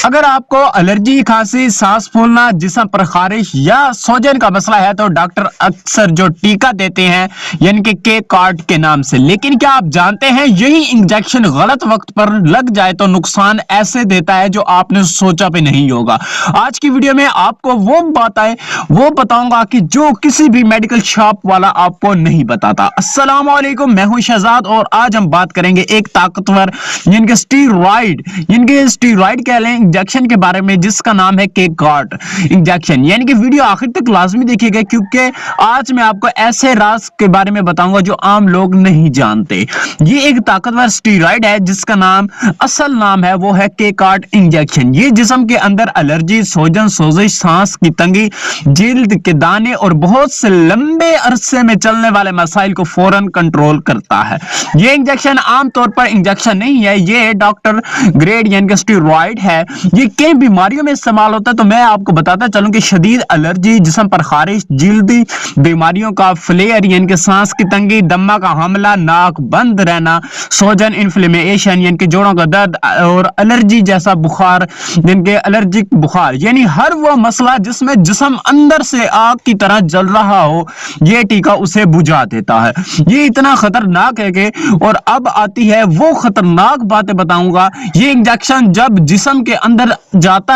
اگر آپ کو الرجی، کھانسی، سانس پھولنا، جسم پر خارش یا سوجن کا مسئلہ ہے تو ڈاکٹر اکثر جو ٹیکہ دیتے ہیں یعنی کہ کے کارڈ کے نام سے، لیکن کیا آپ جانتے ہیں یہی انجیکشن غلط وقت پر لگ جائے تو نقصان ایسے دیتا ہے جو آپ نے سوچا بھی نہیں ہوگا۔ آج کی ویڈیو میں آپ کو وہ بتاؤں گا کہ جو کسی بھی میڈیکل شاپ والا آپ کو نہیں بتاتا۔ السلام علیکم، میں ہوں شہزاد اور آج ہم بات کریں گے ایک طاقتور یعنی کہ اسٹیرائڈ کہہ لیں انجیکشن کے بارے میں، جس کا نام ہے کے کارڈ انجیکشن۔ یعنی کہ ویڈیو آخر تک لازمی دیکھیے گا کیونکہ آج میں آپ کو ایسے راز کے بارے میں بتاؤں گا جو عام لوگ نہیں جانتے۔ یہ ایک طاقتور اسٹیرائڈ ہے جس کا اصل نام ہے وہ ہے کے کارڈ انجیکشن۔ یہ جسم کے اندر الرجی، سوجن، سوزش، سانس کی تنگی، جلد کے دانے اور بہت سے لمبے عرصے میں چلنے والے مسائل کو فوراً کنٹرول کرتا ہے۔ یہ انجیکشن عام طور پر انجیکشن نہیں ہے، یہ ڈاکٹر گریڈ یعنی کہ اسٹیرائڈ ہے۔ یہ کئی بیماریوں میں استعمال ہوتا ہے، تو میں آپ کو بتاتا چلوں کہ شدید الرجی، جسم پر خارش، جلدی بیماریوں کا فلیئر یعنی کہ سانس کی تنگی، دمہ کا حملہ، ناک بند رہنا، سوجن، انفلیمیشن یعنی کہ جوڑوں کا درد اور الرجی جیسا بخار یعنی کہ الرجک بخار، یعنی ہر وہ مسئلہ جس میں جسم اندر سے آگ کی طرح جل رہا ہو، یہ ٹیکہ اسے بجھا دیتا ہے۔ یہ اتنا خطرناک ہے کہ اور اب آتی ہے وہ خطرناک باتیں بتاؤں گا۔ یہ انجیکشن جب جسم کے اندر جاتا